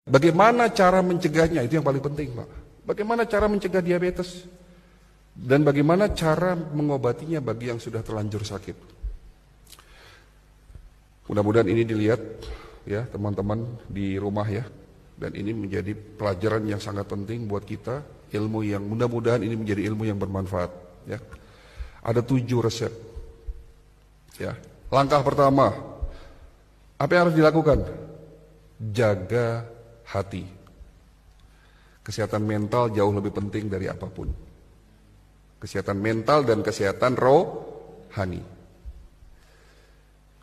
Bagaimana cara mencegahnya? Itu yang paling penting, Pak. Bagaimana cara mencegah diabetes? Dan bagaimana cara mengobatinya bagi yang sudah terlanjur sakit? Mudah-mudahan ini dilihat ya teman-teman di rumah ya. Dan ini menjadi pelajaran yang sangat penting buat kita, ilmu yang mudah-mudahan ini menjadi ilmu yang bermanfaat ya. Ada 7 resep. Ya. Langkah pertama, apa yang harus dilakukan? Jaga hati. Kesehatan mental jauh lebih penting dari apapun. Kesehatan mental dan kesehatan rohani.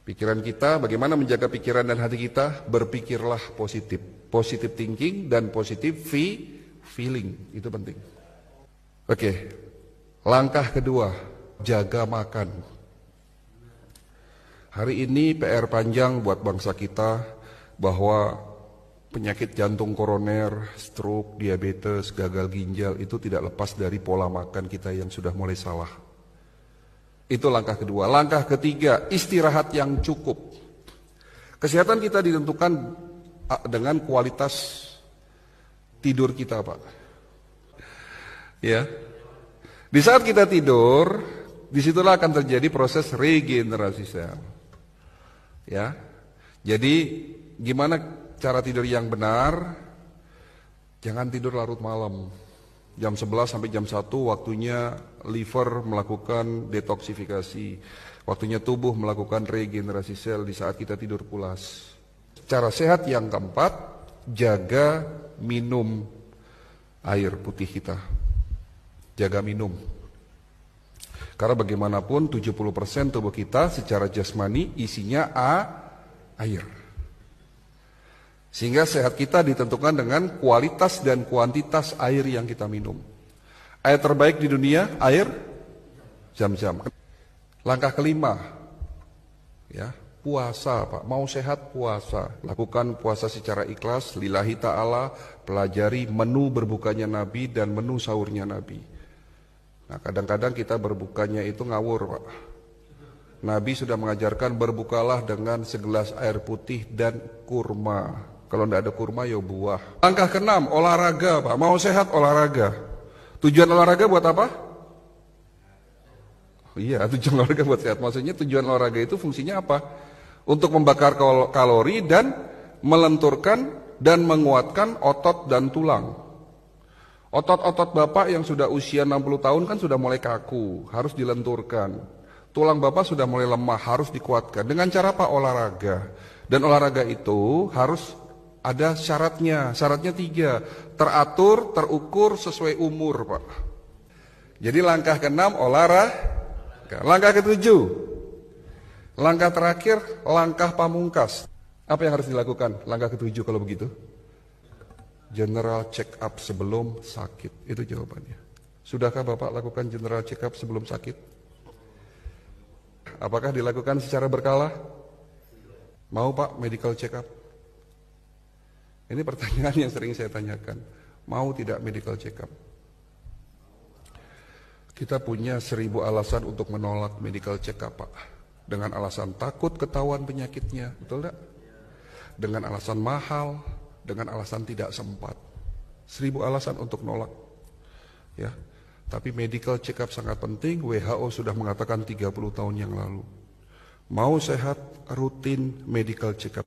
Pikiran kita, bagaimana menjaga pikiran dan hati kita? Berpikirlah positif. Positive thinking dan positive feeling. Itu penting. Oke. Langkah kedua, jaga makan. Hari ini PR panjang buat bangsa kita bahwa penyakit jantung koroner, stroke, diabetes, gagal ginjal itu tidak lepas dari pola makan kita yang sudah mulai salah. Itu langkah kedua. Langkah ketiga, istirahat yang cukup. Kesehatan kita ditentukan dengan kualitas tidur kita, Pak. Ya. Di saat kita tidur, disitulah akan terjadi proses regenerasi sel. Ya. Jadi gimana cara tidur yang benar? Jangan tidur larut malam. Jam 11 sampai jam 1 waktunya liver melakukan detoksifikasi. Waktunya tubuh melakukan regenerasi sel di saat kita tidur pulas. Cara sehat yang keempat, jaga minum air putih kita. Jaga minum. Karena bagaimanapun 70% tubuh kita secara jasmani isinya air. Sehingga sehat kita ditentukan dengan kualitas dan kuantitas air yang kita minum. Air terbaik di dunia, air Zam-Zam. Langkah kelima, ya, puasa, Pak. Mau sehat, puasa. Lakukan puasa secara ikhlas, lillahi ta'ala, pelajari menu berbukanya Nabi dan menu sahurnya Nabi. Nah, kadang-kadang kita berbukanya itu ngawur, Pak. Nabi sudah mengajarkan berbukalah dengan segelas air putih dan kurma. Kalau tidak ada kurma, ya buah. Langkah keenam, olahraga, Pak. Mau sehat, olahraga. Tujuan olahraga buat apa? Iya, tujuan olahraga buat sehat. Maksudnya tujuan olahraga itu fungsinya apa? Untuk membakar kalori dan melenturkan dan menguatkan otot dan tulang. Otot-otot Bapak yang sudah usia 60 tahun kan sudah mulai kaku, harus dilenturkan. Tulang Bapak sudah mulai lemah, harus dikuatkan. Dengan cara apa? Olahraga. Dan olahraga itu harus ada syaratnya. Syaratnya 3. Teratur, terukur, sesuai umur, Pak. Jadi langkah ke-6 olahraga. Langkah ke-7. Langkah terakhir, langkah pamungkas. Apa yang harus dilakukan? Langkah ke-7 kalau begitu? General check up sebelum sakit. Itu jawabannya. Sudahkah Bapak lakukan general check up sebelum sakit? Apakah dilakukan secara berkala? Mau Pak medical check up? Ini pertanyaan yang sering saya tanyakan. Mau tidak medical check up? Kita punya 1000 alasan untuk menolak medical check up, Pak. Dengan alasan takut ketahuan penyakitnya, betul tidak? Dengan alasan mahal, dengan alasan tidak sempat. 1000 alasan untuk nolak. Ya. Tapi medical check up sangat penting. WHO sudah mengatakan 30 tahun yang lalu. Mau sehat, rutin medical check up.